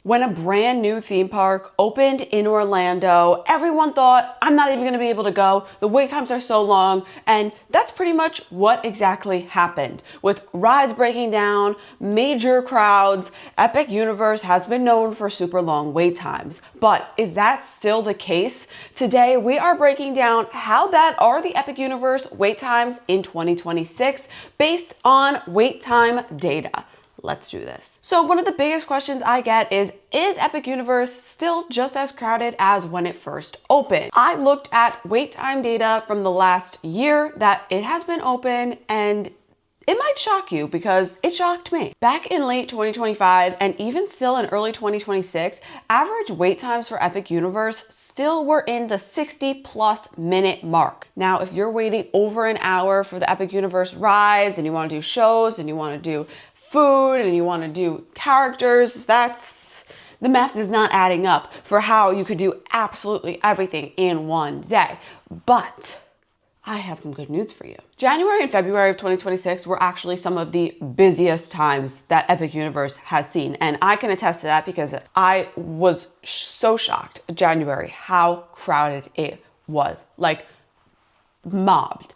When a brand new theme park opened in Orlando, everyone thought, I'm not even going to be able to go. The wait times are so long. And that's pretty much what exactly happened. With rides breaking down, major crowds, Epic Universe has been known for super long wait times. But is that still the case? Today, we are breaking down how bad are the Epic Universe wait times in 2026 based on wait time data. Let's do this. So one of the biggest questions I get is Epic Universe still just as crowded as when it first opened? I looked at wait time data from the last year that it has been open, and it might shock you because it shocked me. Back in late 2025 and even still in early 2026, average wait times for Epic Universe still were in the 60+ minute mark. Now, if you're waiting over an hour for the Epic Universe rides and you want to do shows and you want to do food and you want to do characters, the math is not adding up for how you could do absolutely everything in one day. But I have some good news for you. January and February of 2026 were actually some of the busiest times that Epic Universe has seen. And I can attest to that because I was so shocked in January how crowded it was, like mobbed.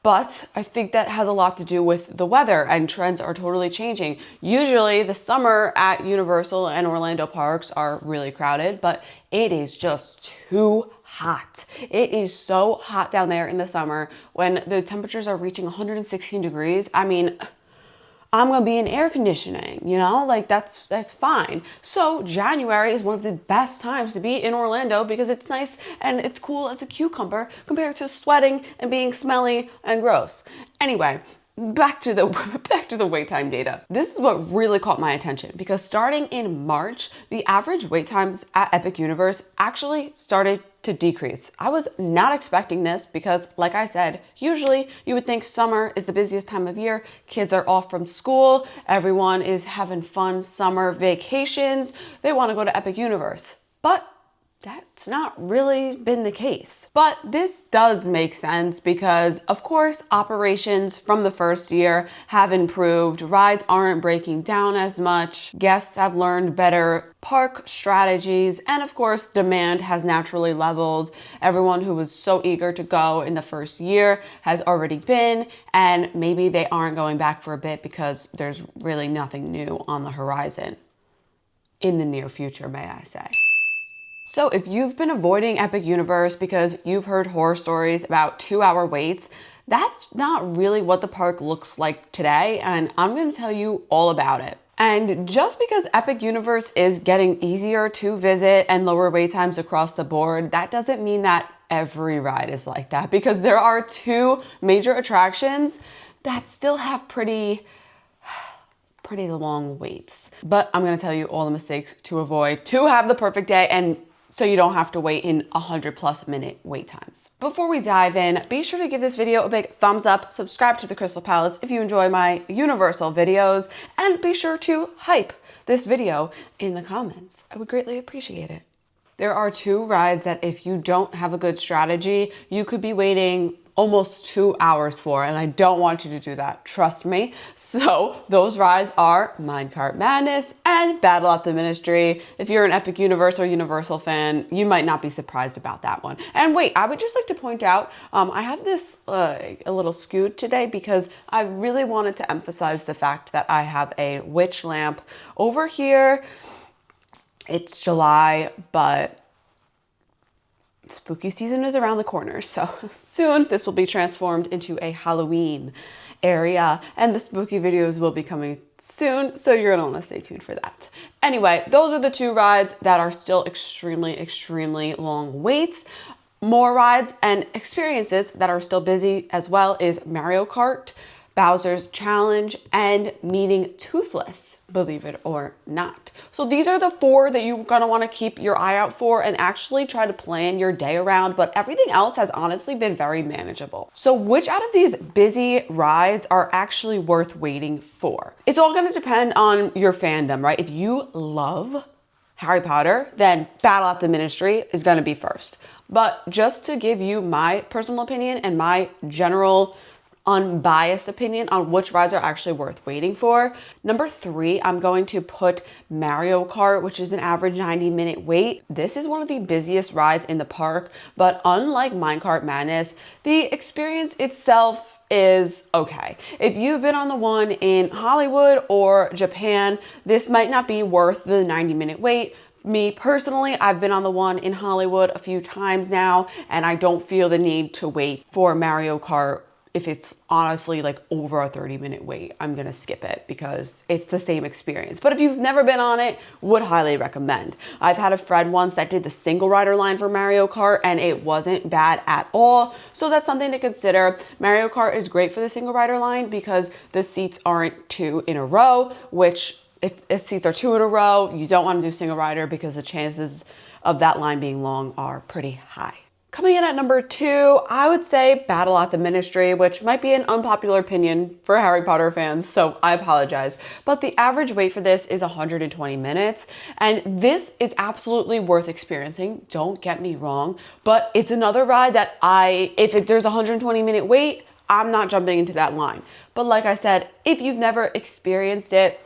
But I think that has a lot to do with the weather, and trends are totally changing. Usually the summer at Universal and Orlando parks are really crowded, but it is just too hot. It is so hot down there in the summer when the temperatures are reaching 116 degrees. I mean, I'm gonna be in air conditioning, you know, like that's fine. So January is one of the best times to be in Orlando because it's nice and it's cool as a cucumber compared to sweating and being smelly and gross. Anyway, back to the wait time data. This is what really caught my attention because starting in March, the average wait times at Epic Universe actually started to decrease. I was not expecting this because, like I said, usually you would think summer is the busiest time of year. Kids are off from school. Everyone is having fun summer vacations. They want to go to Epic Universe. But that's not really been the case. But this does make sense because, of course, operations from the first year have improved. Rides aren't breaking down as much. Guests have learned better park strategies. And of course, demand has naturally leveled. Everyone who was so eager to go in the first year has already been, and maybe they aren't going back for a bit because there's really nothing new on the horizon. In the near future, may I say. So if you've been avoiding Epic Universe because you've heard horror stories about 2-hour waits, that's not really what the park looks like today, and I'm going to tell you all about it. And just because Epic Universe is getting easier to visit and lower wait times across the board, that doesn't mean that every ride is like that, because there are 2 major attractions that still have pretty long waits. But I'm going to tell you all the mistakes to avoid to have the perfect day, and so you don't have to wait in 100+ minute wait times. Before we dive in, be sure to give this video a big thumbs up, subscribe to the Krystal Palace if you enjoy my Universal videos, and be sure to hype this video in the comments. I would greatly appreciate it. There are 2 rides that if you don't have a good strategy, you could be waiting almost 2 hours for, and I don't want you to do that, trust me. So those rides are Minecart Madness and Battle at the Ministry. If you're an Epic Universe or Universal fan, you might not be surprised about that one. And wait, I would just like to point out, I have this a little scoot today because I really wanted to emphasize the fact that I have a witch lamp over here. It's July, but spooky season is around the corner, so soon this will be transformed into a Halloween area, and the spooky videos will be coming soon, so you're gonna want to stay tuned for that. Anyway, those are the 2 rides that are still extremely long waits. More rides and experiences that are still busy as well is Mario Kart, Bowser's Challenge, and Meeting Toothless, believe it or not. So these are the 4 that you're gonna wanna keep your eye out for and actually try to plan your day around, but everything else has honestly been very manageable. So which out of these busy rides are actually worth waiting for? It's all gonna depend on your fandom, right? If you love Harry Potter, then Battle at the Ministry is gonna be first. But just to give you my personal opinion and my general unbiased opinion on which rides are actually worth waiting for. Number 3, I'm going to put Mario Kart, which is an average 90-minute wait. This is one of the busiest rides in the park, but unlike Minecart Madness, the experience itself is okay. If you've been on the one in Hollywood or Japan, this might not be worth the 90-minute wait. Me personally, I've been on the one in Hollywood a few times now, and I don't feel the need to wait for Mario Kart. If it's honestly like over a 30-minute wait, I'm gonna skip it because it's the same experience. But if you've never been on it, would highly recommend. I've had a friend once that did the single rider line for Mario Kart and it wasn't bad at all. So that's something to consider. Mario Kart is great for the single rider line because the seats aren't 2 in a row, which if seats are 2 in a row, you don't want to do single rider because the chances of that line being long are pretty high. Coming in at number 2, I would say Battle at the Ministry, which might be an unpopular opinion for Harry Potter fans, so I apologize. But the average wait for this is 120 minutes, and this is absolutely worth experiencing, don't get me wrong, but it's another ride that if there's a 120-minute wait, I'm not jumping into that line. But like I said, if you've never experienced it,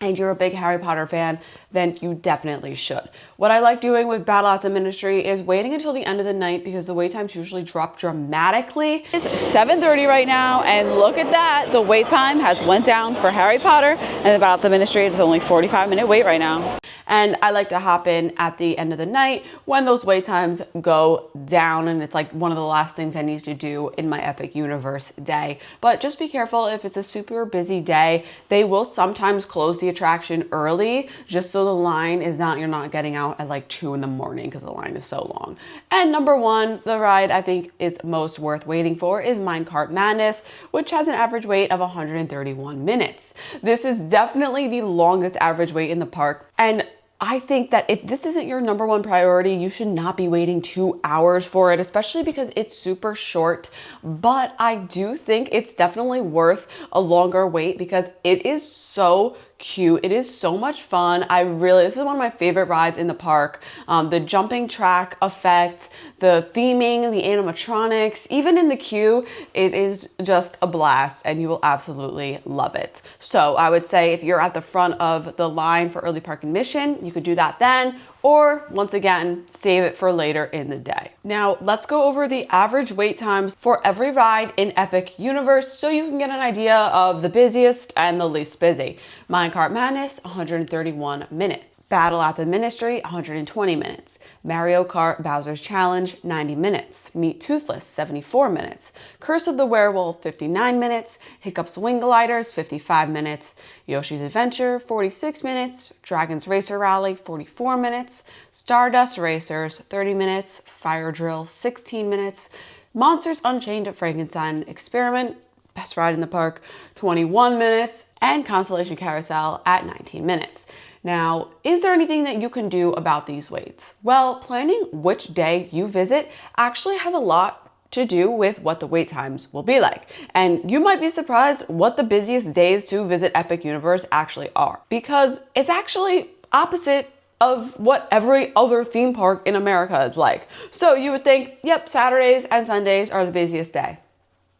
and you're a big Harry Potter fan, then you definitely should. What I like doing with Battle at the Ministry is waiting until the end of the night because the wait times usually drop dramatically. It's 7:30 right now, and look at that. The wait time has went down for Harry Potter, and Battle at the Ministry is only 45-minute wait right now. And I like to hop in at the end of the night when those wait times go down, and it's like one of the last things I need to do in my Epic Universe day. But just be careful if it's a super busy day. They will sometimes close the attraction early just so the line is you're not getting out at like 2 in the morning because the line is so long. And number 1, the ride I think is most worth waiting for is Minecart Madness, which has an average wait of 131 minutes. This is definitely the longest average wait in the park, and I think that if this isn't your number 1 priority, you should not be waiting 2 hours for it, especially because it's super short. But I do think it's definitely worth a longer wait because it is so cute. It is so much fun. This is one of my favorite rides in the park. The jumping track effect, the theming, the animatronics, even in the queue, it is just a blast and you will absolutely love it. So I would say if you're at the front of the line for early park admission, you could do that then, or once again, save it for later in the day. Now let's go over the average wait times for every ride in Epic Universe so you can get an idea of the busiest and the least busy. Minecart Madness, 131 minutes. Battle at the Ministry, 120 minutes. Mario Kart Bowser's Challenge, 90 minutes. Meet Toothless, 74 minutes. Curse of the Werewolf, 59 minutes. Hiccup's Wing Gliders, 55 minutes. Yoshi's Adventure, 46 minutes. Dragon's Racer Rally, 44 minutes. Stardust Racers, 30 minutes. Fire Drill, 16 minutes. Monsters Unchained Frankenstein Experiment, best ride in the park, 21 minutes. And Constellation Carousel at 19 minutes. Now, is there anything that you can do about these waits? Well, planning which day you visit actually has a lot to do with what the wait times will be like. And you might be surprised what the busiest days to visit Epic Universe actually are, because it's actually opposite of what every other theme park in America is like. So you would think, yep, Saturdays and Sundays are the busiest day.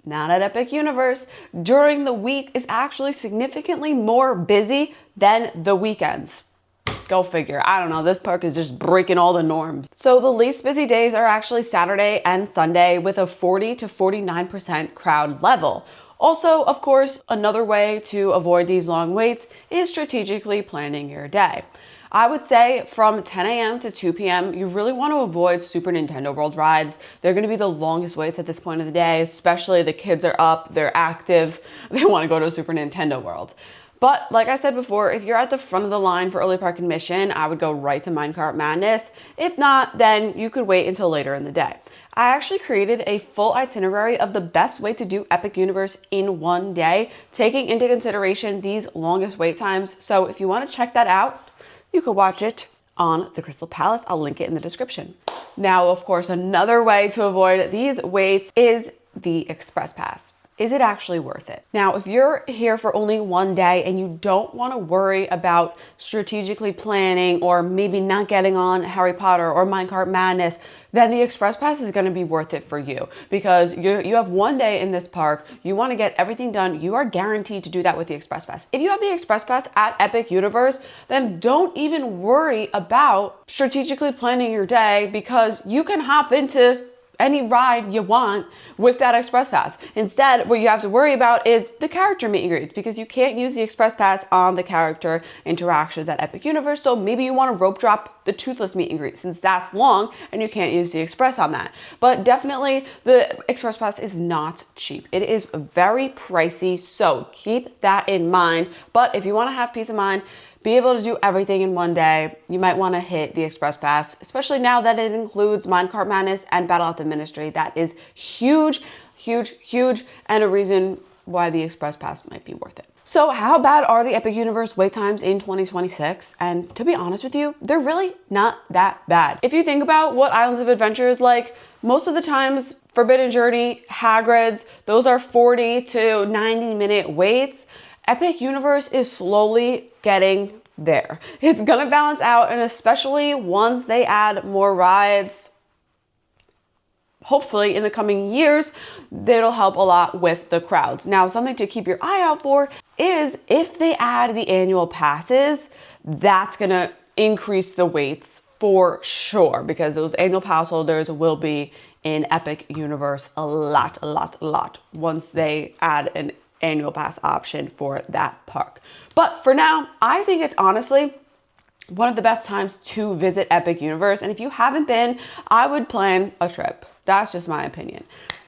Not at Epic Universe. During the week is actually significantly more busy than the weekends. Go figure. I don't know. This park is just breaking all the norms. So the least busy days are actually Saturday and Sunday with a 40 to 49% crowd level. Also, of course, another way to avoid these long waits is strategically planning your day. I would say from 10 a.m. to 2 p.m., you really want to avoid Super Nintendo World rides. They're going to be the longest waits at this point of the day, especially the kids are up, they're active, they want to go to a Super Nintendo World. But like I said before, if you're at the front of the line for early park admission, I would go right to Minecart Madness. If not, then you could wait until later in the day. I actually created a full itinerary of the best way to do Epic Universe in one day, taking into consideration these longest wait times. So if you want to check that out, you can watch it on the Krystal Palace. I'll link it in the description. Now, of course, another way to avoid these waits is the Express Pass. is it actually worth it? Now, if you're here for only one day and you don't want to worry about strategically planning or maybe not getting on Harry Potter or Minecart Madness, then the Express Pass is going to be worth it for you because you have one day in this park. You want to get everything done. You are guaranteed to do that with the Express Pass. If you have the Express Pass at Epic Universe, then don't even worry about strategically planning your day because you can hop into any ride you want with that Express Pass. Instead, what you have to worry about is the character meet and greets because you can't use the Express Pass on the character interactions at Epic Universe. So maybe you want to rope drop the Toothless meet and greet since that's long and you can't use the Express on that. But definitely the Express Pass is not cheap. It is very pricey, so keep that in mind. But if you want to have peace of mind, be able to do everything in one day, you might want to hit the Express Pass, especially now that it includes Minecart Madness and Battle at the Ministry. That is huge, huge, huge, and a reason why the Express Pass might be worth it. So how bad are the Epic Universe wait times in 2026? And to be honest with you, they're really not that bad. If you think about what Islands of Adventure is like, most of the times, Forbidden Journey, Hagrid's, those are 40 to 90 minute waits. Epic Universe is slowly getting there. It's gonna balance out, and especially once they add more rides, hopefully in the coming years, that'll help a lot with the crowds. Now, something to keep your eye out for is if they add the annual passes, that's gonna increase the waits for sure, because those annual pass holders will be in Epic Universe a lot once they add an annual pass option for that park. But for now, I think it's honestly one of the best times to visit Epic Universe. And if you haven't been, I would plan a trip. That's just my opinion.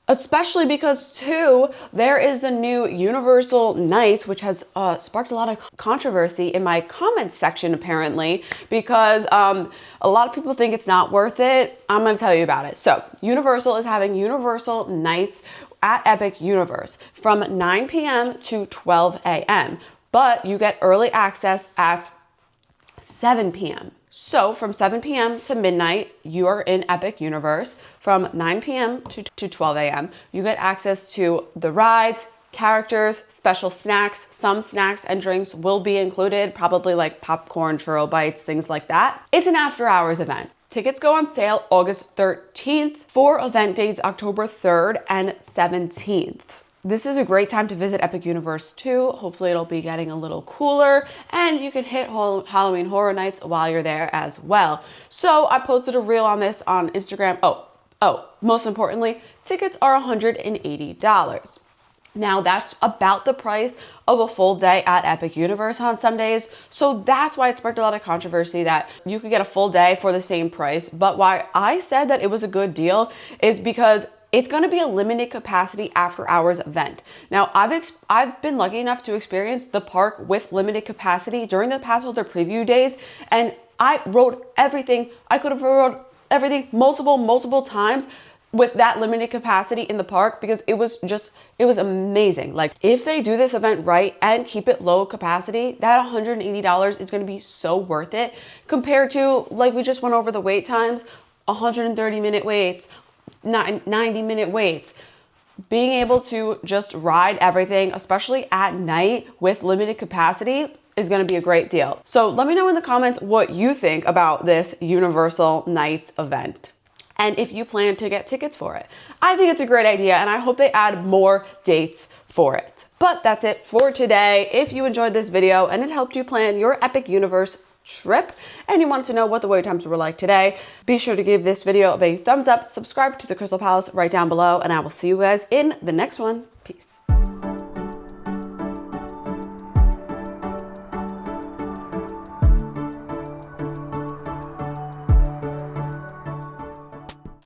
Especially because too, there is the new Universal Nights, which has sparked a lot of controversy in my comments section apparently, because a lot of people think it's not worth it. I'm gonna tell you about it. So Universal is having Universal Nights at Epic Universe from 9 p.m. to 12 a.m. But you get early access at 7 p.m. So from 7 p.m. to midnight, you are in Epic Universe. From 9 p.m. to 12 a.m., you get access to the rides, characters, special snacks. Some snacks and drinks will be included, probably like popcorn, churro bites, things like that. It's an after hours event. Tickets go on sale August 13th for event dates October 3rd and 17th. This is a great time to visit Epic Universe too. Hopefully it'll be getting a little cooler and you can hit Halloween Horror Nights while you're there as well. So I posted a reel on this on Instagram. Oh, most importantly, tickets are $180. Now that's about the price of a full day at Epic Universe on some days. So that's why it sparked a lot of controversy that you could get a full day for the same price. But why I said that it was a good deal is because it's going to be a limited capacity after hours event. Now I've been lucky enough to experience the park with limited capacity during the pass holder preview days. And I rode everything. I could have rode everything multiple times with that limited capacity in the park because it was amazing. Like if they do this event right and keep it low capacity, that $180 is going to be so worth it compared to, like we just went over the wait times, 130-minute waits, 90-minute waits. Being able to just ride everything, especially at night with limited capacity, is going to be a great deal. So let me know in the comments what you think about this Universal Nights event, and if you plan to get tickets for it. I think it's a great idea, and I hope they add more dates for it. But that's it for today. If you enjoyed this video and it helped you plan your Epic Universe trip, and you wanted to know what the wait times were like today, be sure to give this video a big thumbs up, subscribe to the Krystal Palace right down below, and I will see you guys in the next one. Peace.